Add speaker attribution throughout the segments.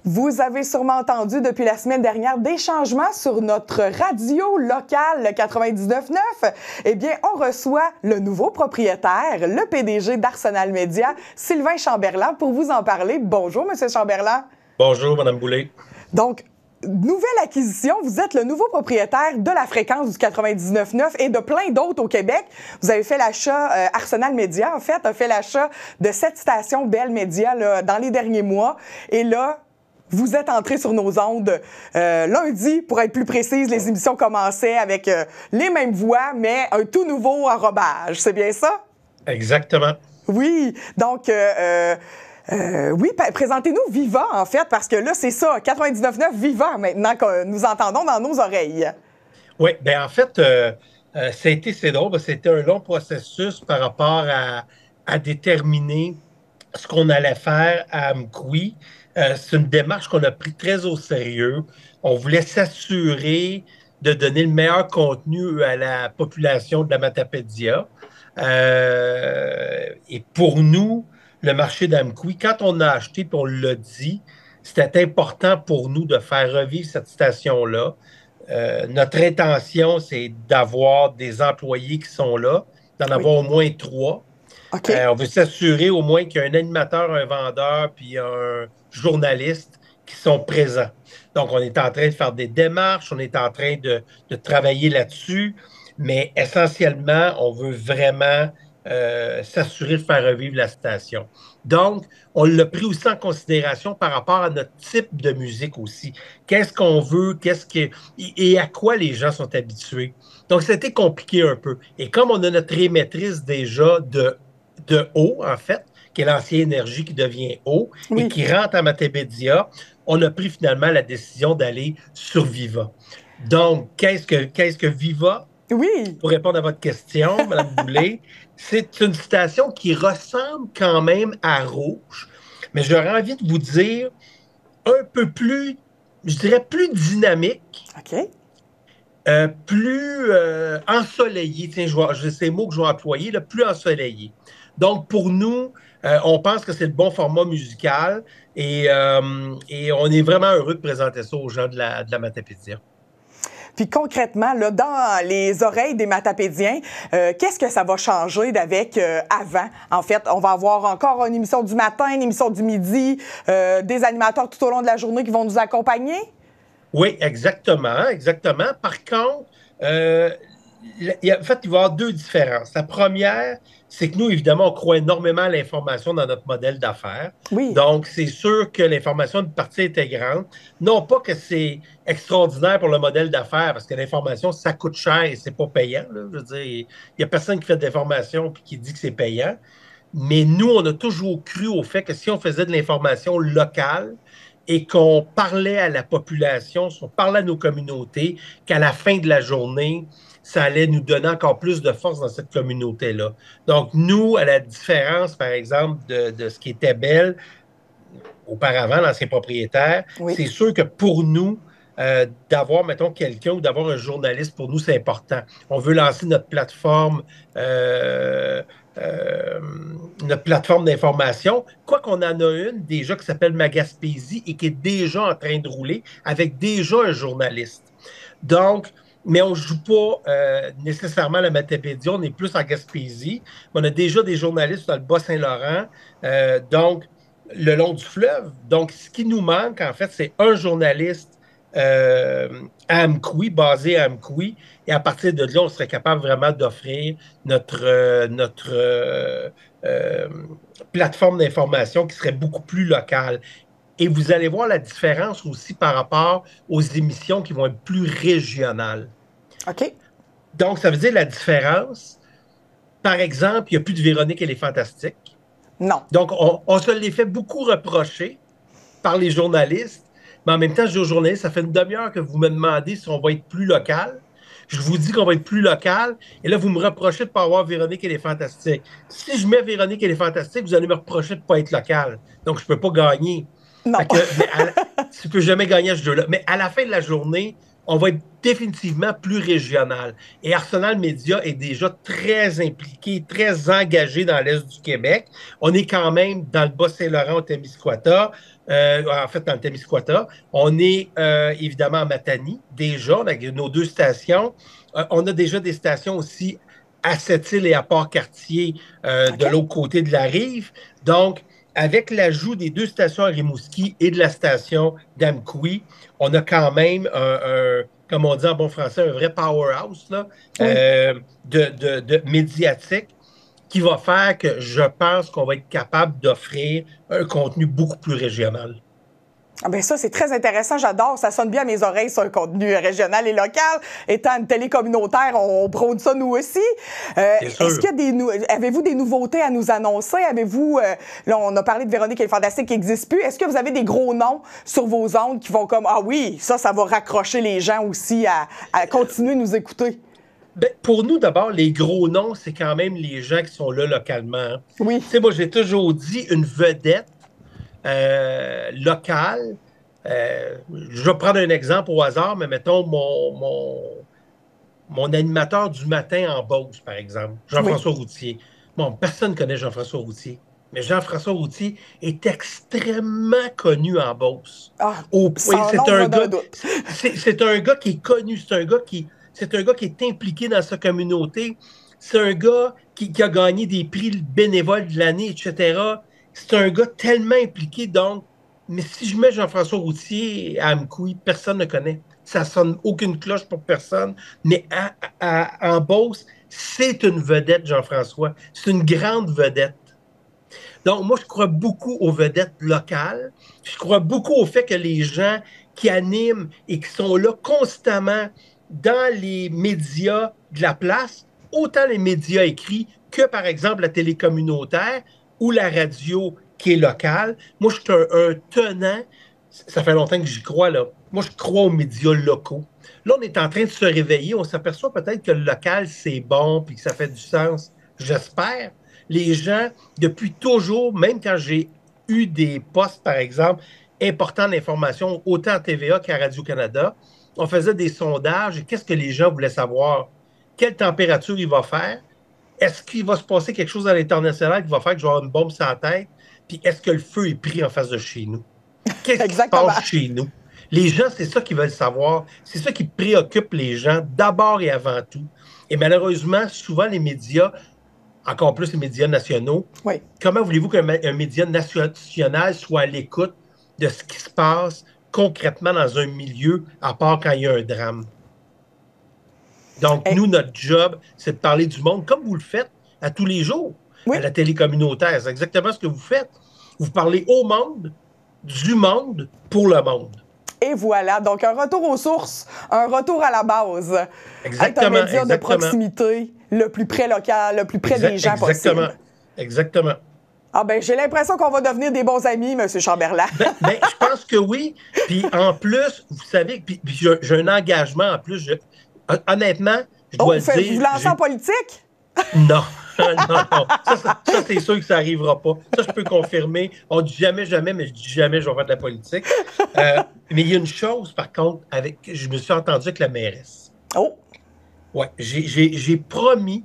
Speaker 1: Vous avez sûrement entendu depuis la semaine dernière des changements sur notre radio locale, le 99.9. Eh bien, on reçoit le nouveau propriétaire, le PDG d'Arsenal Média, Sylvain Chamberlain, pour vous en parler. Bonjour, Monsieur Chamberlain.
Speaker 2: Bonjour, Mme Boulay.
Speaker 1: Donc, nouvelle acquisition, vous êtes le nouveau propriétaire de la fréquence du 99.9 et de plein d'autres au Québec. Vous avez fait l'achat, Arsenal Média, en fait, a fait l'achat de cette station Bell Média là, dans les derniers mois. Et là, vous êtes entré sur nos ondes lundi, pour être plus précise, les émissions commençaient avec les mêmes voix, mais un tout nouveau enrobage. C'est bien ça?
Speaker 2: Exactement.
Speaker 1: Oui, donc... oui, présentez-nous Viva, en fait, parce que là, c'est ça, 99.9 Viva, maintenant, que nous entendons dans nos oreilles.
Speaker 2: Oui, bien, en fait, c'est drôle, c'était un long processus par rapport à déterminer ce qu'on allait faire à Amkoui. C'est une démarche qu'on a pris très au sérieux. On voulait s'assurer de donner le meilleur contenu à la population de la Matapédia. Et pour nous, le marché d'Amkoui, quand on a acheté et on l'a dit, c'était important pour nous de faire revivre cette station-là. Notre intention, c'est d'avoir des employés qui sont là, d'en avoir au moins 3.
Speaker 1: OK.
Speaker 2: On veut s'assurer au moins qu'il y a un animateur, un vendeur, puis un journaliste qui sont présents. Donc, on est en train de faire des démarches, on est en train de travailler là-dessus, mais essentiellement, on veut vraiment s'assurer de faire revivre la station. Donc, on l'a pris aussi en considération par rapport à notre type de musique aussi. Qu'est-ce qu'on veut, et à quoi les gens sont habitués. Donc, c'était compliqué un peu. Et comme on a notre émettrice déjà de haut, en fait, qui est l'ancienne énergie qui devient haut et
Speaker 1: Oui.
Speaker 2: qui rentre à Matébédia, on a pris finalement la décision d'aller sur Viva. Donc, qu'est-ce que Viva?
Speaker 1: Oui.
Speaker 2: Pour répondre à votre question, Mme Boulay, c'est une station qui ressemble quand même à Rouge, mais j'aurais envie de vous dire un peu plus, je dirais plus dynamique,
Speaker 1: OK.
Speaker 2: plus ensoleillé. Tiens, c'est le mot que je vais employer, le plus ensoleillé. Donc, pour nous, on pense que c'est le bon format musical et on est vraiment heureux de présenter ça aux gens de la Matapédia.
Speaker 1: Puis concrètement, là, dans les oreilles des Matapédiens, qu'est-ce que ça va changer d'avec avant? En fait, on va avoir encore une émission du matin, une émission du midi, des animateurs tout au long de la journée qui vont nous accompagner?
Speaker 2: Oui, exactement, exactement. Par contre, en fait, il va y avoir deux différences. La première, c'est que nous, évidemment, on croit énormément à l'information dans notre modèle d'affaires.
Speaker 1: Oui.
Speaker 2: Donc, c'est sûr que l'information est une partie intégrante. Non pas que c'est extraordinaire pour le modèle d'affaires, parce que l'information, ça coûte cher et c'est pas payant, là. Je veux dire, il n'y a personne qui fait de l'information et qui dit que c'est payant. Mais nous, on a toujours cru au fait que si on faisait de l'information locale et qu'on parlait à la population, si on parlait à nos communautés, qu'à la fin de la journée, ça allait nous donner encore plus de force dans cette communauté-là. Donc, nous, à la différence, par exemple, de ce qui était Bell auparavant, l'ancien propriétaire,
Speaker 1: Oui.
Speaker 2: c'est sûr que pour nous, d'avoir, mettons, quelqu'un ou d'avoir un journaliste, pour nous, c'est important. On veut lancer euh, euh, notre plateforme d'information, quoi qu'on en a une déjà qui s'appelle Magaspésie et qui est déjà en train de rouler avec déjà un journaliste. Donc, mais on ne joue pas nécessairement la Matapédia, on est plus en Gaspésie. On a déjà des journalistes dans le Bas-Saint-Laurent, donc le long du fleuve. Donc, ce qui nous manque, en fait, c'est un journaliste à Amkoui, basé à Amkoui. Et à partir de là, on serait capable vraiment d'offrir notre plateforme d'information qui serait beaucoup plus locale. Et vous allez voir la différence aussi par rapport aux émissions qui vont être plus régionales.
Speaker 1: OK.
Speaker 2: Donc, ça veut dire la différence. Par exemple, il n'y a plus de Véronique et les Fantastiques.
Speaker 1: Non.
Speaker 2: Donc, on se les fait beaucoup reprocher par les journalistes. Mais en même temps, je dis aux journalistes, ça fait une demi-heure que vous me demandez si on va être plus local. Je vous dis qu'on va être plus local. Et là, vous me reprochez de ne pas avoir Véronique et les Fantastiques. Si je mets Véronique et les Fantastiques, vous allez me reprocher de ne pas être local. Donc, je ne peux pas gagner.
Speaker 1: Non.
Speaker 2: Fait que, tu ne peux jamais gagner à ce jeu-là. Mais à la fin de la journée, on va être définitivement plus régional. Et Arsenal Média est déjà très impliqué, très engagé dans l'Est du Québec. On est quand même dans le Bas-Saint-Laurent, au Témiscouata, en fait, dans le Témiscouata. On est évidemment à Matane, déjà, on a nos deux stations. On a déjà des stations aussi à Sept-Îles et à Port-Cartier, de
Speaker 1: OK?
Speaker 2: l'autre côté de la rive. Donc, avec l'ajout des deux stations à Rimouski et de la station d'Amqui, on a quand même comme on dit en bon français, un vrai powerhouse là,
Speaker 1: Oui.
Speaker 2: de médiatique qui va faire que je pense qu'on va être capable d'offrir un contenu beaucoup plus régional.
Speaker 1: Ah ben ça, c'est très intéressant. J'adore. Ça sonne bien à mes oreilles, sur un contenu régional et local. Étant une télé communautaire, on prône ça nous aussi.
Speaker 2: C'est
Speaker 1: Est-ce
Speaker 2: sûr.
Speaker 1: qu'il y a avez-vous des nouveautés à nous annoncer? Avez-vous, là, on a parlé de Véronique et le Fantastique qui n'existe plus. Est-ce que vous avez des gros noms sur vos ondes qui vont comme, ah oui, ça va raccrocher les gens aussi à continuer de nous écouter?
Speaker 2: Ben, pour nous, d'abord, les gros noms, c'est quand même les gens qui sont là localement, hein.
Speaker 1: Oui.
Speaker 2: Tu sais, moi, j'ai toujours dit une vedette locale. Je vais prendre un exemple au hasard, mais mettons mon animateur du matin en Beauce, par exemple,
Speaker 1: Oui.
Speaker 2: Jean-François Routier. Bon, personne ne connaît Jean-François Routier, mais Jean-François Routier est extrêmement connu en Beauce.
Speaker 1: Ah,
Speaker 2: Au point,
Speaker 1: sans l'ombre d'un doute.
Speaker 2: c'est un gars qui est connu, c'est un gars qui est impliqué dans sa communauté. C'est un gars qui a gagné des prix bénévoles de l'année, etc. C'est un gars tellement impliqué, donc, mais si je mets Jean-François Routier à Amkoui, personne ne connaît. Ça sonne aucune cloche pour personne. Mais en Beauce, c'est une vedette, Jean-François. C'est une grande vedette. Donc, moi, je crois beaucoup aux vedettes locales. Je crois beaucoup au fait que les gens qui animent et qui sont là constamment dans les médias de la place, autant les médias écrits que, par exemple, la télé communautaire ou la radio qui est locale. Moi, je suis un tenant. Ça fait longtemps que j'y crois, là. Moi, je crois aux médias locaux. Là, on est en train de se réveiller. On s'aperçoit peut-être que le local, c'est bon puis que ça fait du sens. J'espère. Les gens, depuis toujours, même quand j'ai eu des postes, par exemple, importants d'information, autant à TVA qu'à Radio-Canada, on faisait des sondages. Et qu'est-ce que les gens voulaient savoir? Quelle température il va faire? Est-ce qu'il va se passer quelque chose à l'international qui va faire que je vais avoir une bombe sur la tête? Puis est-ce que le feu est pris en face de chez nous? Qu'est-ce qui se passe
Speaker 1: Exactement.
Speaker 2: chez nous? Les gens, c'est ça qu'ils veulent savoir. C'est ça qui préoccupe les gens d'abord et avant tout. Et malheureusement, souvent les médias, encore plus les médias nationaux,
Speaker 1: Oui.
Speaker 2: comment voulez-vous qu'un média national soit à l'écoute de ce qui se passe concrètement dans un milieu, à part quand il y a un drame? Donc,
Speaker 1: Eh,
Speaker 2: nous, notre job, c'est de parler du monde comme vous le faites à tous les jours à
Speaker 1: oui.
Speaker 2: la télé communautaire. C'est exactement ce que vous faites. Vous parlez au monde, du monde, pour le monde.
Speaker 1: Et voilà, donc un retour aux sources, un retour à la base. Être un
Speaker 2: Exactement,
Speaker 1: média de
Speaker 2: exactement.
Speaker 1: proximité, le plus près local, le plus près des gens
Speaker 2: Exactement.
Speaker 1: possible.
Speaker 2: Exactement.
Speaker 1: Ah ben, j'ai l'impression qu'on va devenir des bons amis, M. Chamberlain.
Speaker 2: Ben, je pense que oui. Puis en plus, vous savez, puis j'ai un engagement en plus. Honnêtement, je
Speaker 1: Oh,
Speaker 2: dois le
Speaker 1: vous
Speaker 2: dire,
Speaker 1: lancez en politique?
Speaker 2: non. Non, non. Ça, c'est sûr que ça n'arrivera pas. Ça, je peux confirmer. On dit jamais, jamais, mais je dis jamais je vais faire de la politique. Mais il y a une chose, par contre, je me suis entendu avec la mairesse.
Speaker 1: Oh,
Speaker 2: Ouais, j'ai promis,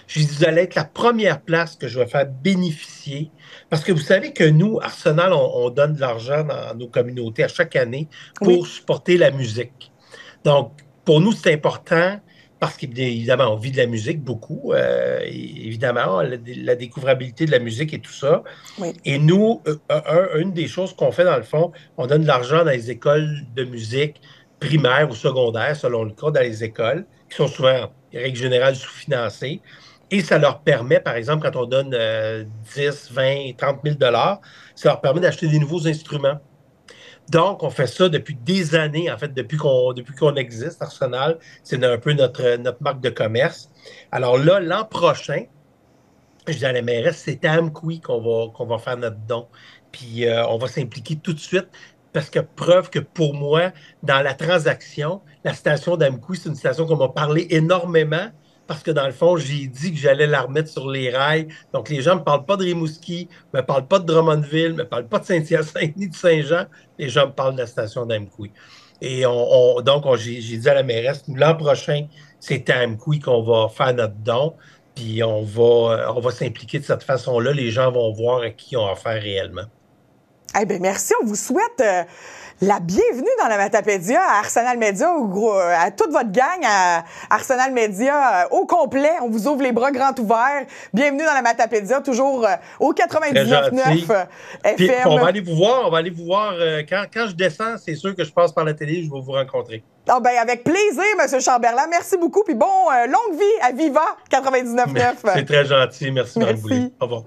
Speaker 2: j'ai dit, vous allez être la première place que je vais faire bénéficier. Parce que vous savez que nous, Arsenal, on donne de l'argent dans nos communautés à chaque année
Speaker 1: oui,
Speaker 2: pour supporter la musique. Donc, pour nous, c'est important parce qu'évidemment, on vit de la musique beaucoup, évidemment, la découvrabilité de la musique et tout ça.
Speaker 1: oui.
Speaker 2: Et nous, une des choses qu'on fait dans le fond, on donne de l'argent dans les écoles de musique primaires ou secondaires, selon le cas, dans les écoles, qui sont souvent, en règle générale, sous-financées. Et ça leur permet, par exemple, quand on donne 10, 20, 30 000 dollars, ça leur permet d'acheter des nouveaux instruments. Donc, on fait ça depuis des années, en fait, depuis qu'on existe, Arsenal. C'est un peu notre marque de commerce. Alors là, l'an prochain, je dis à la mairesse, c'est à Amqui qu'on va faire notre don. Puis on va s'impliquer tout de suite parce que preuve que pour moi, dans la transaction, la station d'Amqui, c'est une station qu'on m'a parlé énormément parce que dans le fond, j'ai dit que j'allais la remettre sur les rails. Donc les gens ne me parlent pas de Rimouski, ne me parlent pas de Drummondville, ne me parlent pas de Saint-Hyacinthe ni de Saint-Jean. Les gens me parlent de la station d'Amqui. Et donc, j'ai dit à la mairesse, l'an prochain, c'est à Amqui qu'on va faire notre don. Puis on va s'impliquer de cette façon-là. Les gens vont voir à qui on a affaire réellement.
Speaker 1: Eh bien, merci. On vous souhaite la bienvenue dans la Matapédia, à Arsenal Média, à toute votre gang, à Arsenal Média au complet. On vous ouvre les bras grands ouverts. Bienvenue dans la Matapédia, toujours au 99.9
Speaker 2: Puis,
Speaker 1: FM.
Speaker 2: on va aller vous voir. Quand je descends, c'est sûr que je passe par la télé, je vais vous rencontrer.
Speaker 1: Ah ben, avec plaisir, M. Chamberlain. Merci beaucoup. Puis bon, longue vie à Viva 99.9.
Speaker 2: C'est très gentil. Merci, Mme Boulay. Au revoir.